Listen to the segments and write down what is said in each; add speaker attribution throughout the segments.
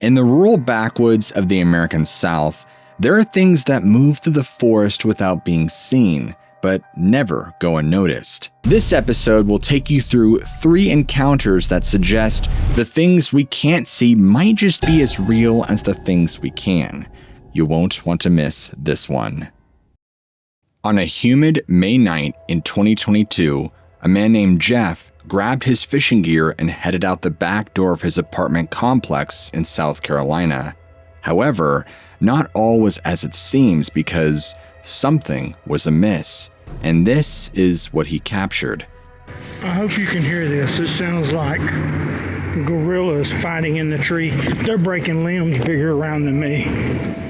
Speaker 1: In the rural backwoods of the American South, there are things that move through the forest without being seen, but never go unnoticed. This episode will take you through 3 encounters that suggest the things we can't see might just be as real as the things we can. You won't want to miss this one. On a humid May night in 2022, a man named Jeff grabbed his fishing gear and headed out the back door of his apartment complex in South Carolina. However, not all was as it seems because something was amiss, and this is what he captured.
Speaker 2: I hope you can hear this. It sounds like gorillas fighting in the tree. They're breaking limbs bigger around than me.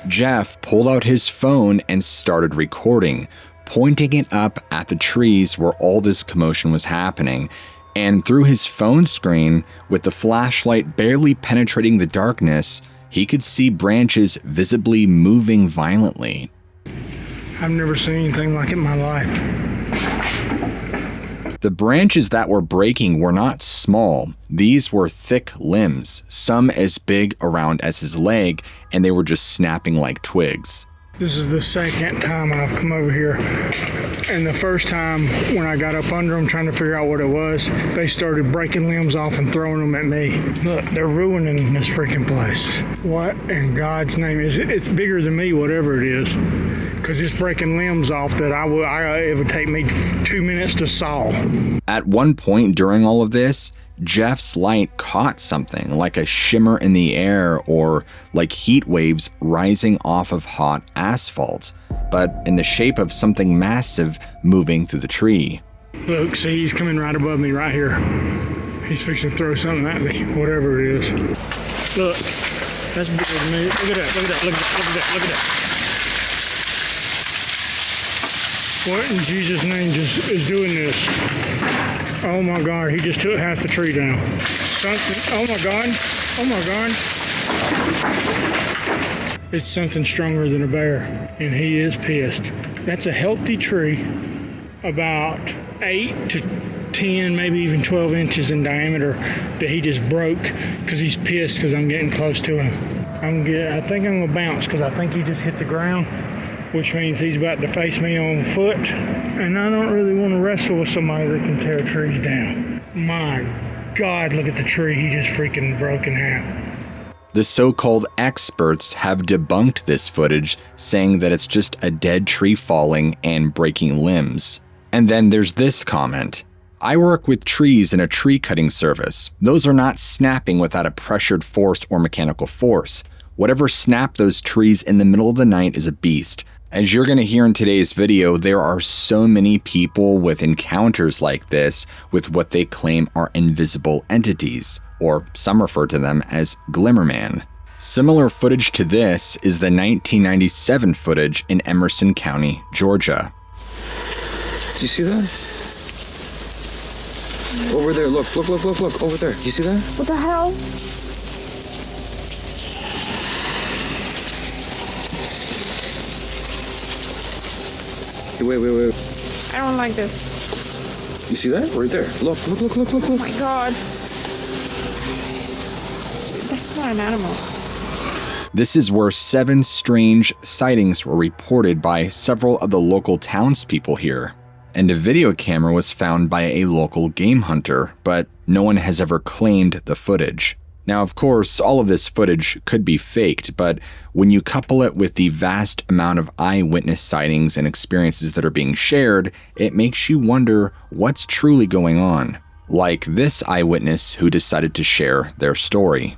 Speaker 1: Jeff pulled out his phone and started recording, pointing it up at the trees where all this commotion was happening. And through his phone screen, with the flashlight barely penetrating the darkness, he could see branches visibly moving violently.
Speaker 2: I've never seen anything like it in my life.
Speaker 1: The branches that were breaking were not small. These were thick limbs, some as big around as his leg, and they were just snapping like twigs.
Speaker 2: This is the second time I've come over here, and the first time when I got up under them trying to figure out what it was, they started breaking limbs off and throwing them at me. Look, they're ruining this freaking place. What in God's name is it? It's bigger than me, whatever it is, because it's breaking limbs off that it would take me 2 minutes to saw.
Speaker 1: At one point during all of this, Jeff's light caught something like a shimmer in the air or like heat waves rising off of hot asphalt, but in the shape of something massive moving through the tree.
Speaker 2: Look, see, he's coming right above me right here. He's fixing to throw something at me, whatever it is. Look, that's bigger than me. Look at that, look at that, look at that, look at that, look at that. What in Jesus' name just is doing this? Oh my God, he just took half the tree down. Something, oh my God, oh my God. It's something stronger than a bear, and he is pissed. That's a healthy tree, about 8 to 10, maybe even 12 inches in diameter that he just broke because he's pissed because I'm getting close to him. I think I'm gonna bounce because I think he just hit the ground, which means he's about to face me on foot, and I don't really want to wrestle with somebody that can tear trees down. My God, look at the tree he just freaking broke in half.
Speaker 1: The so-called experts have debunked this footage, saying that it's just a dead tree falling and breaking limbs. And then there's this comment. I work with trees in a tree cutting service. Those are not snapping without a pressured force or mechanical force. Whatever snapped those trees in the middle of the night is a beast. As you're going to hear in today's video, there are so many people with encounters like this with what they claim are invisible entities, or some refer to them as Glimmerman. Similar footage to this is the 1997 footage in Emerson County, Georgia.
Speaker 3: Do you see that? Over there, look, over there. Do you see that?
Speaker 4: What the hell?
Speaker 3: Wait.
Speaker 4: I don't like this.
Speaker 3: You see that? Right there. Look.
Speaker 4: Oh my God. That's not an animal.
Speaker 1: This is where 7 strange sightings were reported by several of the local townspeople here. And a video camera was found by a local game hunter, but no one has ever claimed the footage. Now, of course, all of this footage could be faked, but when you couple it with the vast amount of eyewitness sightings and experiences that are being shared, it makes you wonder what's truly going on. Like this eyewitness who decided to share their story.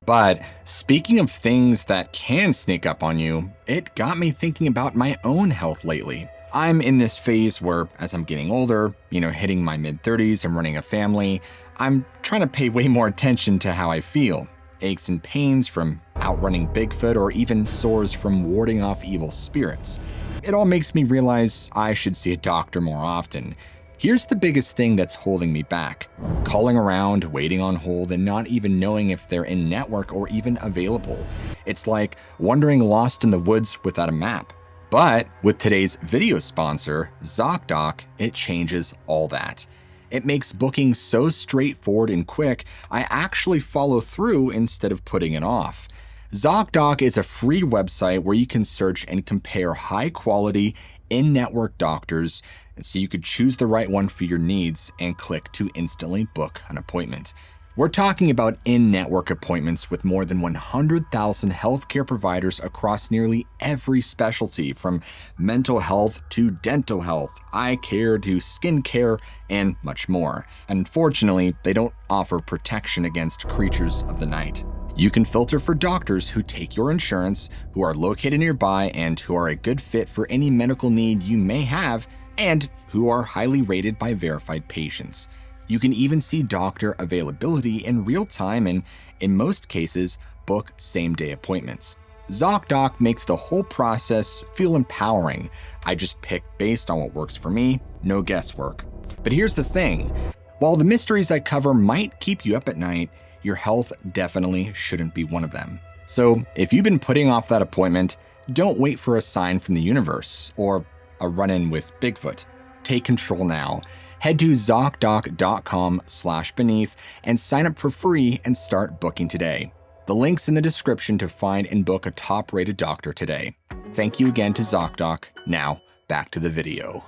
Speaker 1: But speaking of things that can sneak up on you, it got me thinking about my own health lately. I'm in this phase where, as I'm getting older, hitting my mid-30s and running a family, I'm trying to pay way more attention to how I feel. Aches and pains from outrunning Bigfoot or even sores from warding off evil spirits. It all makes me realize I should see a doctor more often. Here's the biggest thing that's holding me back. Calling around, waiting on hold, and not even knowing if they're in network or even available. It's like wandering lost in the woods without a map. But with today's video sponsor, ZocDoc, it changes all that. It makes booking so straightforward and quick, I actually follow through instead of putting it off. ZocDoc is a free website where you can search and compare high-quality, in-network doctors, so you could choose the right one for your needs and click to instantly book an appointment. We're talking about in-network appointments with more than 100,000 healthcare providers across nearly every specialty, from mental health to dental health, eye care to skin care, and much more. Unfortunately, they don't offer protection against creatures of the night. You can filter for doctors who take your insurance, who are located nearby, and who are a good fit for any medical need you may have, and who are highly rated by verified patients. You can even see doctor availability in real time and, in most cases, book same-day appointments. ZocDoc makes the whole process feel empowering. I just pick based on what works for me, no guesswork. But here's the thing. While the mysteries I cover might keep you up at night, your health definitely shouldn't be one of them. So if you've been putting off that appointment, don't wait for a sign from the universe or a run-in with Bigfoot. Take control now. Head to ZocDoc.com/beneath and sign up for free and start booking today. The link's in the description to find and book a top-rated doctor today. Thank you again to ZocDoc. Now, back to the video.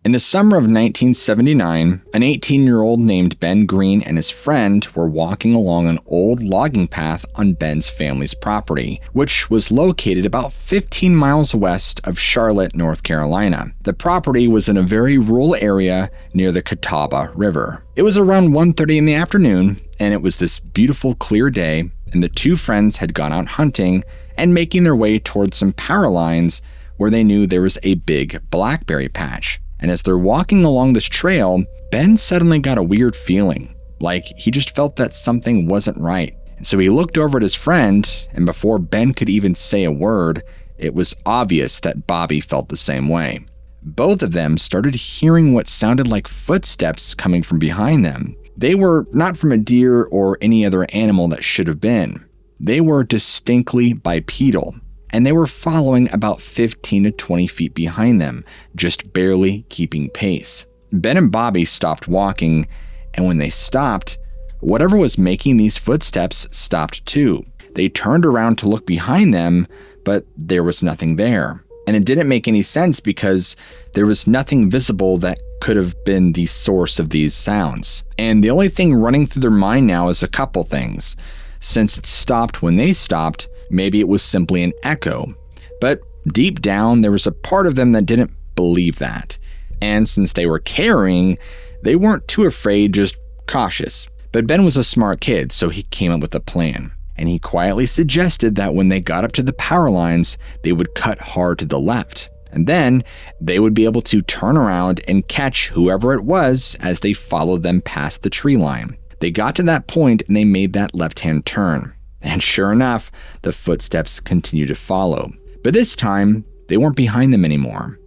Speaker 1: In the summer of 1979, an 18-year-old named Ben Green and his friend were walking along an old logging path on Ben's family's property, which was located about 15 miles west of Charlotte, North Carolina. The property was in a very rural area near the Catawba River. It was around 1:30 in the afternoon, and it was this beautiful, clear day, and the two friends had gone out hunting and making their way towards some power lines where they knew there was a big blackberry patch. And as they're walking along this trail, Ben suddenly got a weird feeling, like he just felt that something wasn't right. And so he looked over at his friend, and before Ben could even say a word, it was obvious that Bobby felt the same way. Both of them started hearing what sounded like footsteps coming from behind them. They were not from a deer or any other animal that should have been. They were distinctly bipedal, and they were following about 15 to 20 feet behind them, just barely keeping pace. Ben and Bobby stopped walking, and when they stopped, whatever was making these footsteps stopped too. They turned around to look behind them, but there was nothing there. And it didn't make any sense because there was nothing visible that could have been the source of these sounds. And the only thing running through their mind now is a couple things. Since it stopped when they stopped, maybe it was simply an echo. But deep down, there was a part of them that didn't believe that. And since they were caring, they weren't too afraid, just cautious. But Ben was a smart kid, so he came up with a plan. And he quietly suggested that when they got up to the power lines, they would cut hard to the left. And then they would be able to turn around and catch whoever it was as they followed them past the tree line. They got to that point and they made that left-hand turn. And sure enough, the footsteps continued to follow. But this time, they weren't behind them anymore.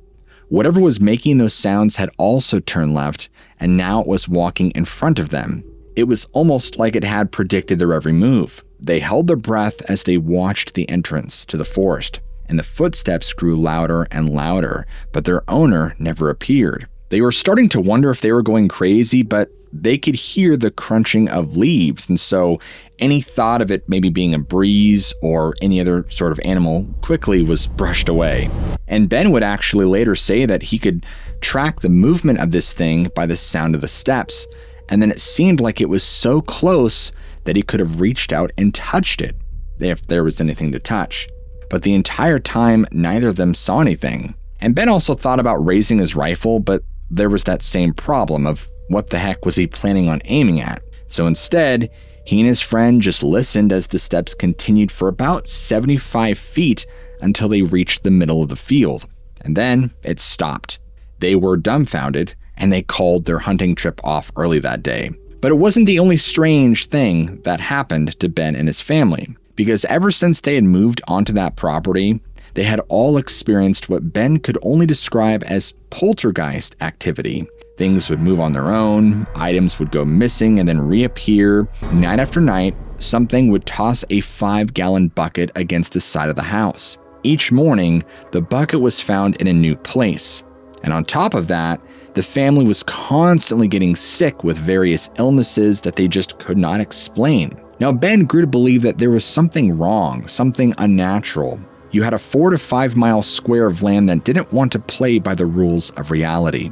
Speaker 1: Whatever was making those sounds had also turned left, and now it was walking in front of them. It was almost like it had predicted their every move. They held their breath as they watched the entrance to the forest, and the footsteps grew louder and louder, but their owner never appeared. They were starting to wonder if they were going crazy, but they could hear the crunching of leaves, and so any thought of it maybe being a breeze or any other sort of animal quickly was brushed away. And Ben would actually later say that he could track the movement of this thing by the sound of the steps, and then it seemed like it was so close that he could have reached out and touched it, if there was anything to touch. But the entire time, neither of them saw anything. And Ben also thought about raising his rifle, but there was that same problem of what the heck was he planning on aiming at? So instead, he and his friend just listened as the steps continued for about 75 feet until they reached the middle of the field. And then it stopped. They were dumbfounded, and they called their hunting trip off early that day. But it wasn't the only strange thing that happened to Ben and his family, because ever since they had moved onto that property, they had all experienced what Ben could only describe as poltergeist activity. Things would move on their own, items would go missing and then reappear. Night after night, something would toss a 5-gallon bucket against the side of the house. Each morning, the bucket was found in a new place. And on top of that, the family was constantly getting sick with various illnesses that they just could not explain. Now, Ben grew to believe that there was something wrong, something unnatural. You had a 4 to 5 mile square of land that didn't want to play by the rules of reality.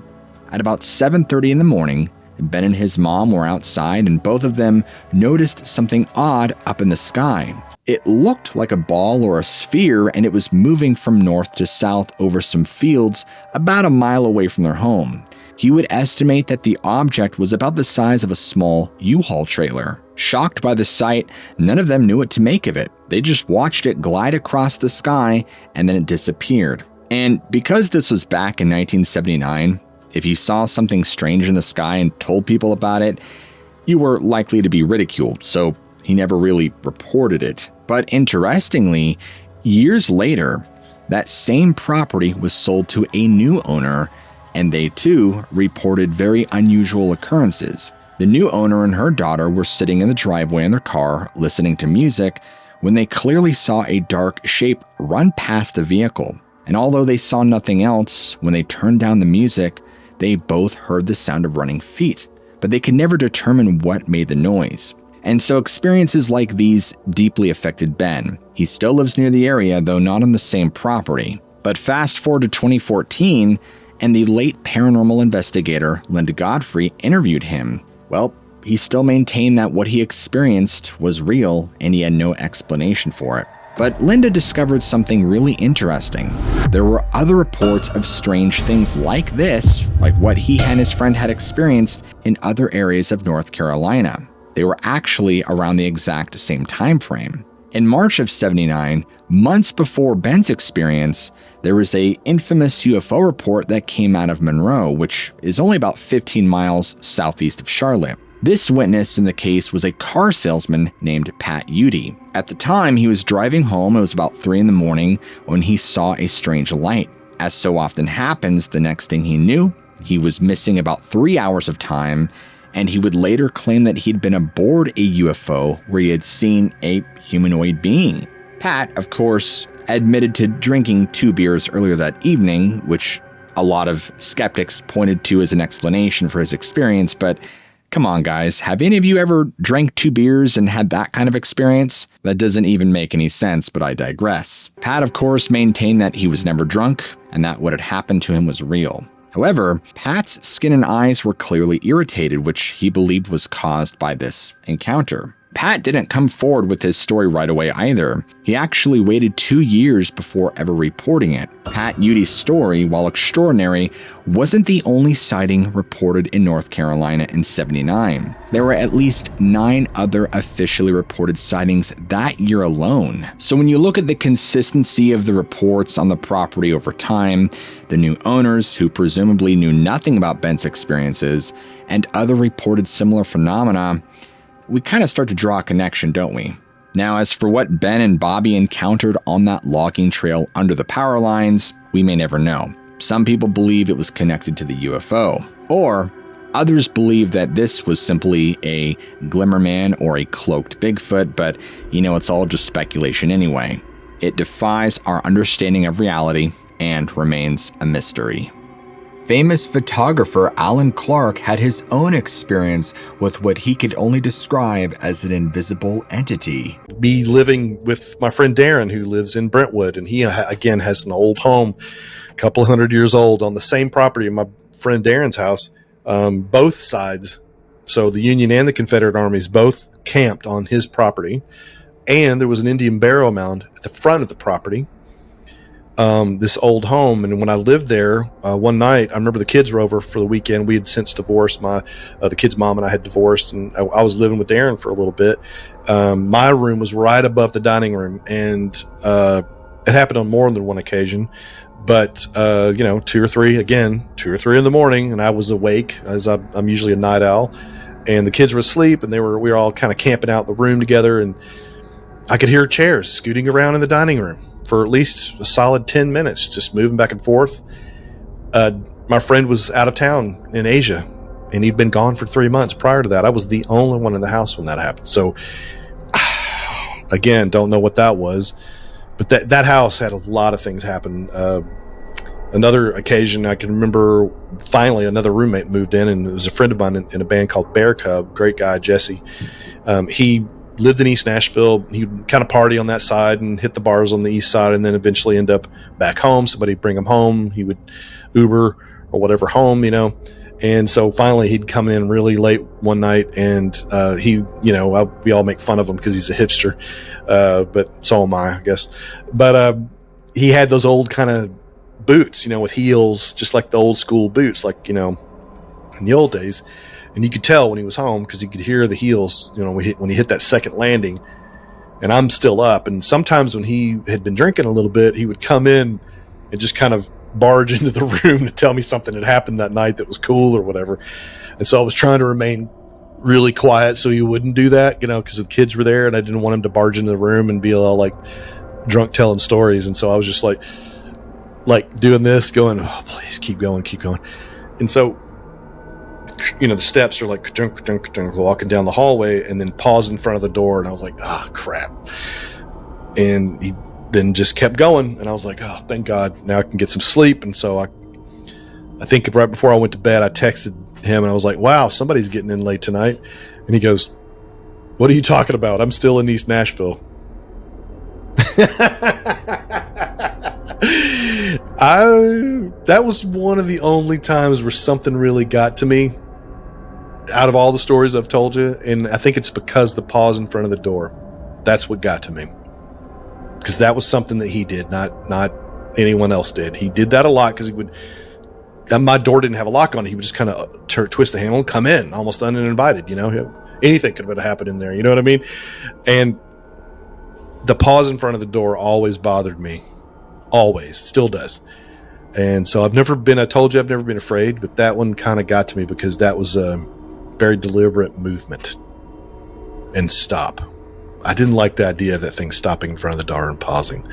Speaker 1: At about 7:30 in the morning, Ben and his mom were outside and both of them noticed something odd up in the sky. It looked like a ball or a sphere, and it was moving from north to south over some fields about a mile away from their home. He would estimate that the object was about the size of a small U-Haul trailer. Shocked by the sight, none of them knew what to make of it. They just watched it glide across the sky and then it disappeared. And because this was back in 1979, if you saw something strange in the sky and told people about it, you were likely to be ridiculed, so he never really reported it. But interestingly, years later, that same property was sold to a new owner, and they too reported very unusual occurrences. The new owner and her daughter were sitting in the driveway in their car listening to music when they clearly saw a dark shape run past the vehicle. And although they saw nothing else, when they turned down the music, they both heard the sound of running feet, but they could never determine what made the noise. And so experiences like these deeply affected Ben. He still lives near the area, though not on the same property. But fast forward to 2014, and the late paranormal investigator Linda Godfrey interviewed him. Well, he still maintained that what he experienced was real, and he had no explanation for it. But Linda discovered something really interesting. There were other reports of strange things like this, like what he and his friend had experienced in other areas of North Carolina. They were actually around the exact same time frame. In March of '79, months before Ben's experience, there was an infamous UFO report that came out of Monroe, which is only about 15 miles southeast of Charlotte. This witness in the case was a car salesman named Pat Udy. At the time, he was driving home. It was about 3 in the morning when he saw a strange light. As so often happens, the next thing he knew, he was missing about 3 hours of time, and he would later claim that he'd been aboard a UFO where he had seen a humanoid being. Pat, of course, admitted to drinking 2 beers earlier that evening, which a lot of skeptics pointed to as an explanation for his experience, but come on, guys, have any of you ever drank 2 beers and had that kind of experience? That doesn't even make any sense, but I digress. Pat, of course, maintained that he was never drunk and that what had happened to him was real. However, Pat's skin and eyes were clearly irritated, which he believed was caused by this encounter. Pat didn't come forward with his story right away either. He actually waited 2 years before ever reporting it. Pat Udy's story, while extraordinary, wasn't the only sighting reported in North Carolina in '79. There were at least 9 other officially reported sightings that year alone. So when you look at the consistency of the reports on the property over time, the new owners who presumably knew nothing about Ben's experiences, and other reported similar phenomena, we kind of start to draw a connection, don't we? Now, as for what Ben and Bobby encountered on that logging trail under the power lines, we may never know. Some people believe it was connected to the UFO, or others believe that this was simply a glimmerman or a cloaked Bigfoot, but it's all just speculation anyway. It defies our understanding of reality and remains a mystery. Famous photographer Alan Clark had his own experience with what he could only describe as an invisible entity.
Speaker 5: Be living with my friend Darren, who lives in Brentwood, and he again has an old home, a couple of 100 years old, on the same property of my friend Darren's house, both sides. So the Union and the Confederate armies both camped on his property, and there was an Indian burial mound at the front of the property. This old home. And when I lived there, one night, I remember the kids were over for the weekend. We had since divorced. The kid's mom and I had divorced, and I was living with Darren for a little bit. My room was right above the dining room, and it happened on more than one occasion. But 2 or 3 in the morning, and I was awake, as I'm usually a night owl, and the kids were asleep, and we were all kind of camping out in the room together, and I could hear chairs scooting around in the dining room for at least a solid 10 minutes, just moving back and forth. My friend was out of town in Asia, and he'd been gone for 3 months prior to that. I was the only one in the house when that happened. So, again, don't know what that was. But that house had a lot of things happen. Another occasion I can remember, finally another roommate moved in, and it was a friend of mine in a band called Bear Cub, great guy, Jesse. He lived in East Nashville. He would kind of party on that side and hit the bars on the east side, and then eventually end up back home. Somebody would bring him home. He would Uber or whatever home, And so finally he'd come in really late one night, and we all make fun of him because he's a hipster, but so am I guess. But he had those old kind of boots, with heels, just like the old school boots, like, in the old days. And you could tell when he was home because you could hear the heels, when he hit that second landing. And I'm still up. And sometimes when he had been drinking a little bit, he would come in and just kind of barge into the room to tell me something had happened that night that was cool or whatever. And so I was trying to remain really quiet so he wouldn't do that, because the kids were there and I didn't want him to barge into the room and be all like drunk telling stories. And so I was just like doing this, going, oh, please keep going. And so, the steps are like walking down the hallway and then pause in front of the door. And I was like, crap. And he then just kept going. And I was like, oh, thank God, now I can get some sleep. And so I think right before I went to bed, I texted him and I was like, wow, somebody's getting in late tonight. And he goes, what are you talking about? I'm still in East Nashville. That was one of the only times where something really got to me out of all the stories I've told you. And I think it's because the pause in front of the door, that's what got to me, because that was something that he did, not anyone else did. He did that a lot because my door didn't have a lock on it. He would just kind of twist the handle and come in almost uninvited. Anything could have happened in there. You know what I mean? And the pause in front of the door always bothered me. Always. Still does. And so I told you I've never been afraid, but that one kind of got to me because that was a very deliberate movement and stop. I didn't like the idea of that thing stopping in front of the door and pausing.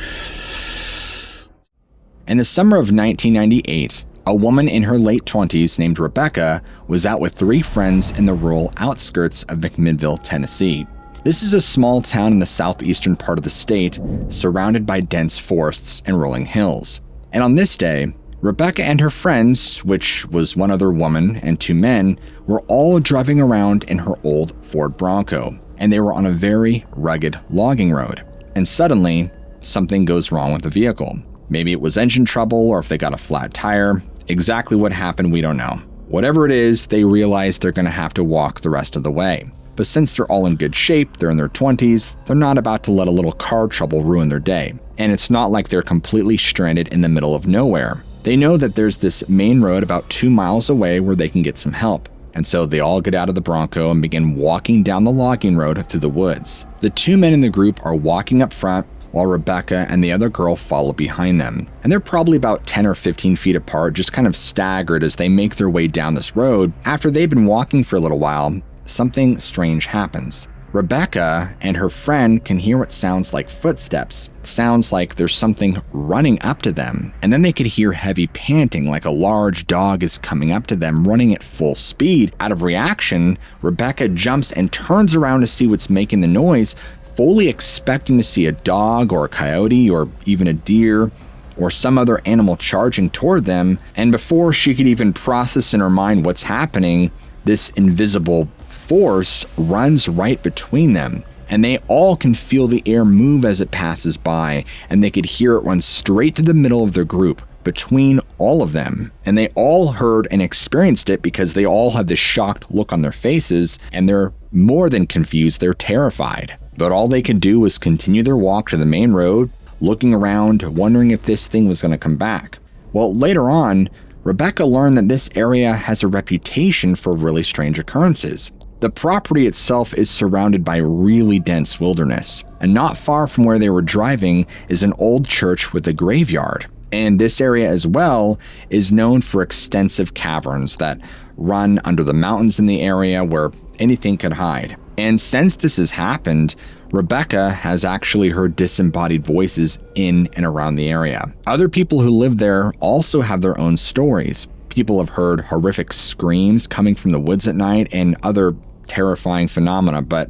Speaker 1: In the summer of 1998, a woman in her late 20s named Rebecca was out with 3 friends in the rural outskirts of McMinnville, Tennessee. This is a small town in the southeastern part of the state, surrounded by dense forests and rolling hills. And on this day, Rebecca and her friends, which was one other woman and 2 men, were all driving around in her old Ford Bronco, and they were on a very rugged logging road. And suddenly, something goes wrong with the vehicle. Maybe it was engine trouble, or if they got a flat tire. Exactly what happened, we don't know. Whatever it is, they realize they're going to have to walk the rest of the way. But since they're all in good shape, they're in their 20s, they're not about to let a little car trouble ruin their day. And it's not like they're completely stranded in the middle of nowhere. They know that there's this main road about 2 miles away where they can get some help. And so they all get out of the Bronco and begin walking down the logging road through the woods. The 2 men in the group are walking up front, while Rebecca and the other girl follow behind them. And they're probably about 10 or 15 feet apart, just kind of staggered as they make their way down this road. After they've been walking for a little while, something strange happens. Rebecca and her friend can hear what sounds like footsteps. It sounds like there's something running up to them. And then they could hear heavy panting, like a large dog is coming up to them, running at full speed. Out of reaction, Rebecca jumps and turns around to see what's making the noise, fully expecting to see a dog or a coyote or even a deer or some other animal charging toward them. And before she could even process in her mind what's happening, this invisible force runs right between them, and they all can feel the air move as it passes by, and they could hear it run straight through the middle of their group, between all of them. And they all heard and experienced it because they all have this shocked look on their faces, and they're more than confused, they're terrified. But all they could do was continue their walk to the main road, looking around, wondering if this thing was going to come back. Well, later on, Rebecca learned that this area has a reputation for really strange occurrences. The property itself is surrounded by really dense wilderness, and not far from where they were driving is an old church with a graveyard. And this area as well is known for extensive caverns that run under the mountains in the area where anything could hide. And since this has happened, Rebecca has actually heard disembodied voices in and around the area. Other people who live there also have their own stories. People have heard horrific screams coming from the woods at night and other terrifying phenomena, but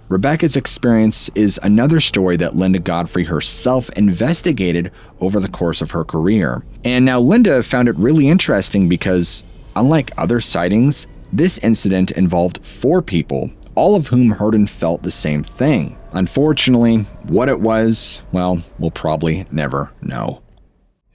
Speaker 1: Rebecca's experience is another story that Linda Godfrey herself investigated over the course of her career. And now Linda found it really interesting because, unlike other sightings, this incident involved 4 people, all of whom heard and felt the same thing. Unfortunately, what it was, well, we'll probably never know.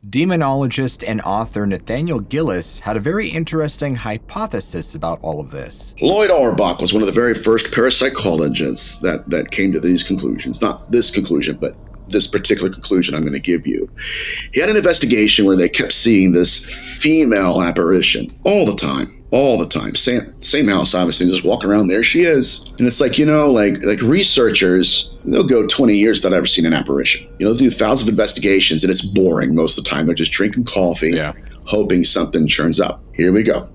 Speaker 1: Demonologist and author Nathaniel Gillis had a very interesting hypothesis about all of this.
Speaker 6: Lloyd Auerbach was one of the very first parapsychologists that came to these conclusions. Not this conclusion, but this particular conclusion I'm going to give you. He had an investigation where they kept seeing this female apparition all the time. Same house, obviously, just walking around, there she is. And it's like, like researchers, they'll go 20 years without ever seeing an apparition. They'll do thousands of investigations and it's boring most of the time. They're just drinking coffee, hoping something churns up. Here we go.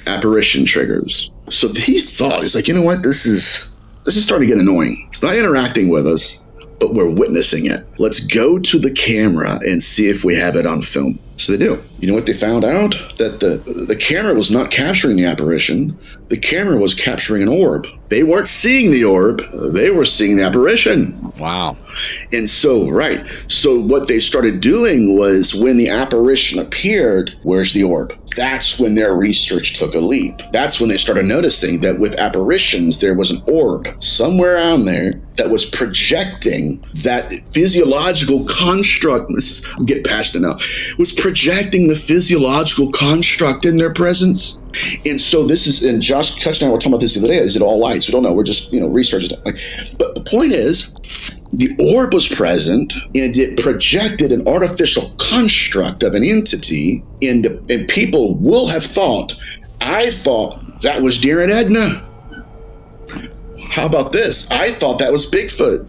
Speaker 6: Apparition triggers. So he thought, he's like, you know what? This is starting to get annoying. It's not interacting with us, but we're witnessing it. Let's go to the camera and see if we have it on film. So they do. You know what they found out? That the camera was not capturing the apparition. The camera was capturing an orb. They weren't seeing the orb. They were seeing the apparition.
Speaker 1: Wow.
Speaker 6: And so what they started doing was when the apparition appeared, where's the orb? That's when their research took a leap. That's when they started noticing that with apparitions, there was an orb somewhere around there that was projecting that physiological construct. I'm getting passionate now. Was projecting the physiological construct in their presence. And so this is, and Josh Kutch and I were talking about this the other day, is it all lights? We don't know. We're just, researching it. But the point is, the orb was present and it projected an artificial construct of an entity, and people will have thought, I thought that was Deer and Edna. How about this? I thought that was Bigfoot.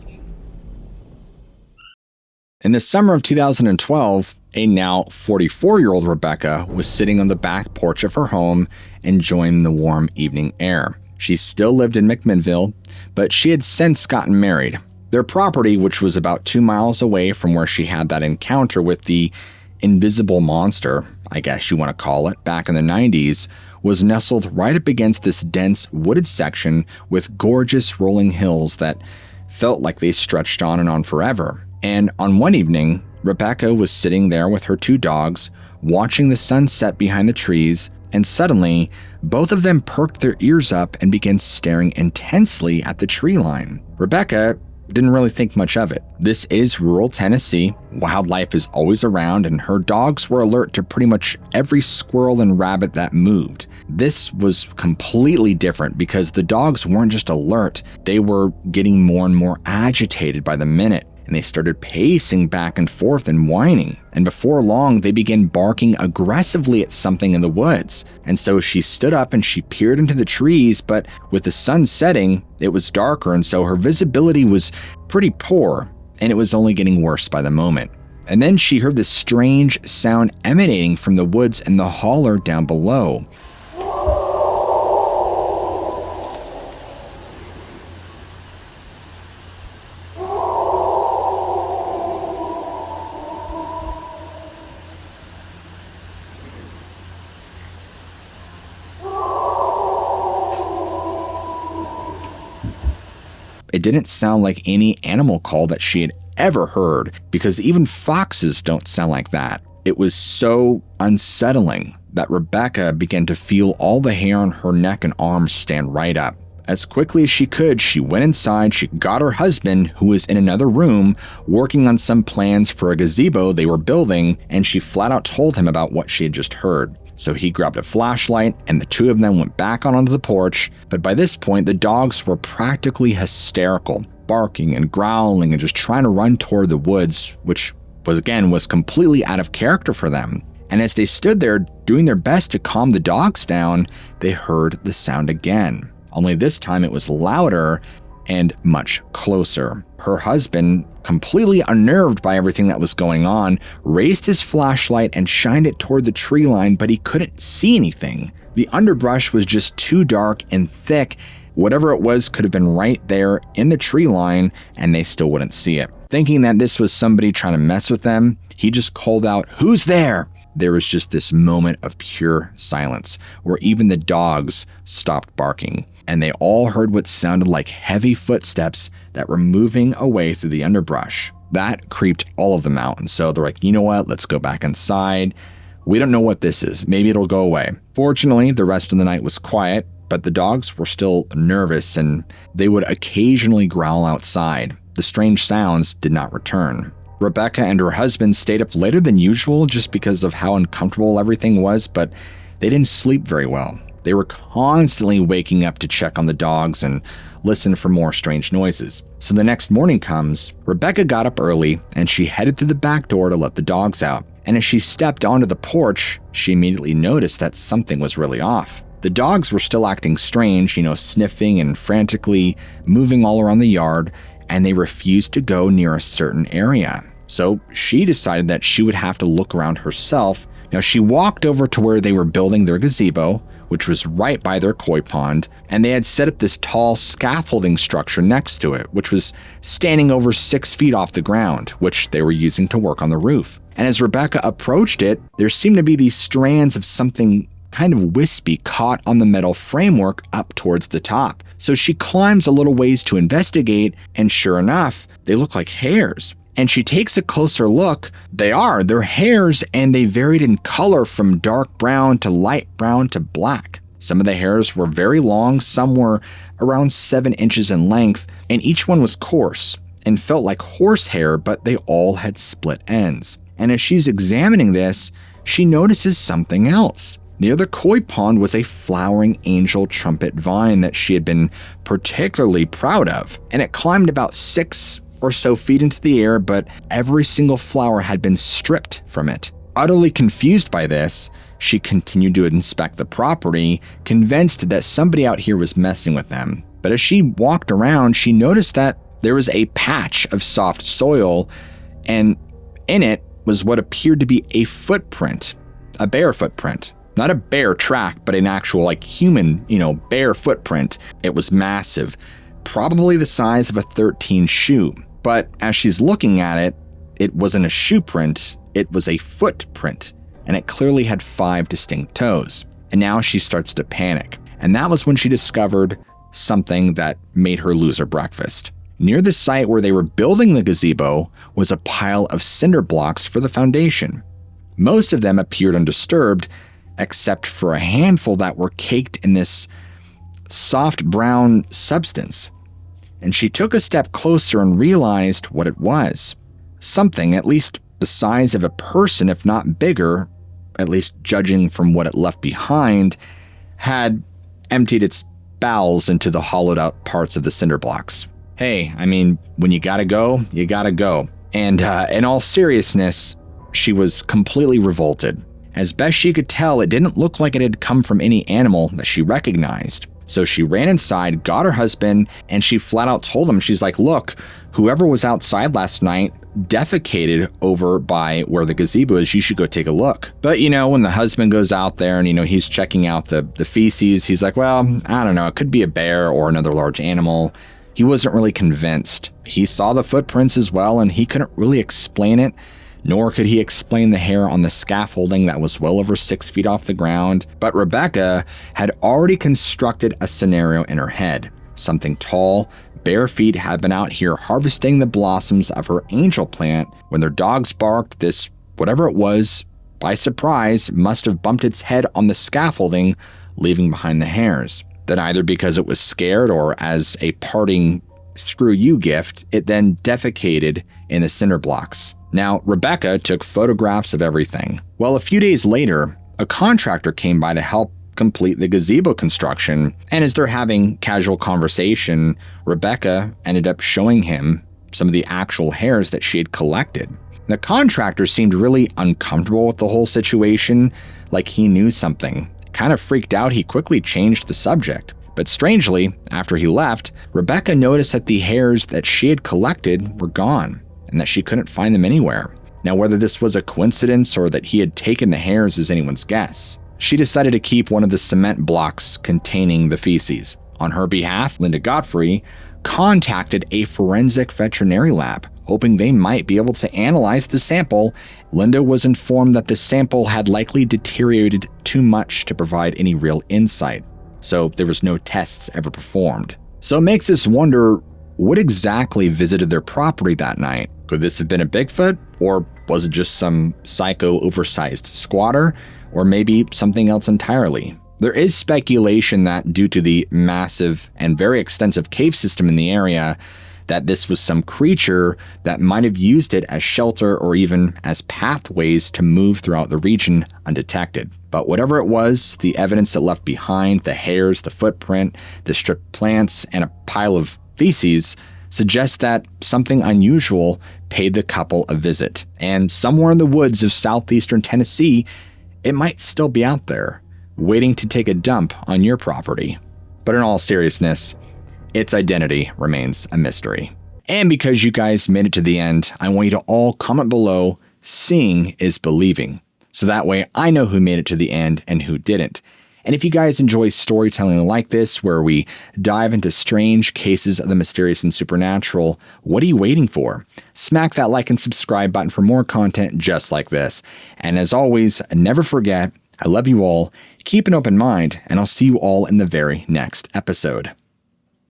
Speaker 1: In the summer of 2012, a now 44-year-old Rebecca was sitting on the back porch of her home enjoying the warm evening air. She still lived in McMinnville, but she had since gotten married. Their property, which was about 2 miles away from where she had that encounter with the invisible monster, I guess you want to call it, back in the 90s, was nestled right up against this dense wooded section with gorgeous rolling hills that felt like they stretched on and on forever. And on one evening, Rebecca was sitting there with her 2 dogs, watching the sun set behind the trees, and suddenly, both of them perked their ears up and began staring intensely at the tree line. Rebecca didn't really think much of it. This is rural Tennessee. Wildlife is always around, and her dogs were alert to pretty much every squirrel and rabbit that moved. This was completely different because the dogs weren't just alert, they were getting more and more agitated by the minute. And they started pacing back and forth and whining. And before long, they began barking aggressively at something in the woods. And so she stood up and she peered into the trees, but with the sun setting, it was darker, and so her visibility was pretty poor, and it was only getting worse by the moment. And then she heard this strange sound emanating from the woods and the holler down below. It didn't sound like any animal call that she had ever heard, because even foxes don't sound like that. It was so unsettling that Rebecca began to feel all the hair on her neck and arms stand right up. As quickly as she could, she went inside, she got her husband, who was in another room, working on some plans for a gazebo they were building, and she flat out told him about what she had just heard. So he grabbed a flashlight and the 2 of them went back onto the porch, but by this point the dogs were practically hysterical, barking and growling and just trying to run toward the woods, which was completely out of character for them. And as they stood there doing their best to calm the dogs down, they heard the sound again. Only this time it was louder and much closer. Her husband, completely unnerved by everything that was going on, raised his flashlight and shined it toward the tree line, but he couldn't see anything. The underbrush was just too dark and thick. Whatever it was could have been right there in the tree line, and they still wouldn't see it. Thinking that this was somebody trying to mess with them, he just called out, "Who's there?" there was just this moment of pure silence where even the dogs stopped barking, and they all heard what sounded like heavy footsteps that were moving away through the underbrush. That creeped all of them out, and so they're like, you know what, let's go back inside. We don't know what this is. Maybe it'll go away. Fortunately, the rest of the night was quiet, but the dogs were still nervous and they would occasionally growl outside. The strange sounds did not return. Rebecca and her husband stayed up later than usual just because of how uncomfortable everything was, but they didn't sleep very well. They were constantly waking up to check on the dogs and listen for more strange noises. So the next morning comes, Rebecca got up early and she headed through the back door to let the dogs out. And as she stepped onto the porch, she immediately noticed that something was really off. The dogs were still acting strange, sniffing and frantically moving all around the yard, and they refused to go near a certain area. So she decided that she would have to look around herself. Now she walked over to where they were building their gazebo, which was right by their koi pond, and they had set up this tall scaffolding structure next to it, which was standing over 6 feet off the ground, which they were using to work on the roof. And as Rebecca approached it, there seemed to be these strands of something kind of wispy caught on the metal framework up towards the top. So she climbs a little ways to investigate, and sure enough, they look like hairs. And she takes a closer look. They're hairs, and they varied in color from dark brown to light brown to black. Some of the hairs were very long, some were around 7 inches in length, and each one was coarse and felt like horsehair, but they all had split ends. And as she's examining this, she notices something else. Near the koi pond was a flowering angel trumpet vine that she had been particularly proud of, and it climbed about 6 or so feet into the air, but every single flower had been stripped from it. Utterly confused by this, she continued to inspect the property, convinced that somebody out here was messing with them. But as she walked around, she noticed that there was a patch of soft soil, and in it was what appeared to be a footprint, a bear footprint. Not a bear track, but an actual human, bear footprint. It was massive, probably the size of a 13 shoe. But as she's looking at it, it wasn't a shoe print, it was a footprint, and it clearly had 5 distinct toes. And now she starts to panic. And that was when she discovered something that made her lose her breakfast. Near the site where they were building the gazebo was a pile of cinder blocks for the foundation. Most of them appeared undisturbed, except for a handful that were caked in this soft brown substance. And she took a step closer and realized what it was. Something, at least the size of a person, if not bigger, at least judging from what it left behind, had emptied its bowels into the hollowed out parts of the cinder blocks. Hey, when you gotta go, you gotta go. And in all seriousness, she was completely revolted. As best she could tell, it didn't look like it had come from any animal that she recognized. So she ran inside, got her husband, and she flat out told him, she's like, look, whoever was outside last night defecated over by where the gazebo is. You should go take a look. But, when the husband goes out there and, he's checking out the feces, he's like, well, I don't know, it could be a bear or another large animal. He wasn't really convinced. He saw the footprints as well, and he couldn't really explain it. Nor could he explain the hair on the scaffolding that was well over 6 feet off the ground. But Rebecca had already constructed a scenario in her head. Something tall, bare feet had been out here harvesting the blossoms of her angel plant. When their dogs barked, this, whatever it was, by surprise, must have bumped its head on the scaffolding, leaving behind the hairs. Then either because it was scared or as a parting screw you gift, it then defecated in the cinder blocks. Now, Rebecca took photographs of everything. Well, a few days later, a contractor came by to help complete the gazebo construction, and as they're having casual conversation, Rebecca ended up showing him some of the actual hairs that she had collected. The contractor seemed really uncomfortable with the whole situation, like he knew something. Kind of freaked out, he quickly changed the subject. But strangely, after he left, Rebecca noticed that the hairs that she had collected were gone, and that she couldn't find them anywhere. Now, whether this was a coincidence or that he had taken the hairs is anyone's guess. She decided to keep one of the cement blocks containing the feces. On her behalf, Linda Godfrey contacted a forensic veterinary lab. hoping they might be able to analyze the sample. Linda was informed that the sample had likely deteriorated too much to provide any real insight, so there was no tests ever performed. So it makes us wonder, what exactly visited their property that night? Could this have been a Bigfoot? Or was it just some psycho oversized squatter? Or maybe something else entirely? There is speculation that due to the massive and very extensive cave system in the area, that this was some creature that might have used it as shelter or even as pathways to move throughout the region undetected. But whatever it was, the evidence it left behind, the hairs, the footprint, the stripped plants, and a pile of feces suggests that something unusual paid the couple a visit. And somewhere in the woods of southeastern Tennessee, it might still be out there, waiting to take a dump on your property. But in all seriousness, its identity remains a mystery. And because you guys made it to the end, I want you to all comment below, seeing is believing. So that way I know who made it to the end and who didn't. And if you guys enjoy storytelling like this, where we dive into strange cases of the mysterious and supernatural, what are you waiting for? Smack that like and subscribe button for more content just like this. And as always, never forget, I love you all, keep an open mind, and I'll see you all in the very next episode.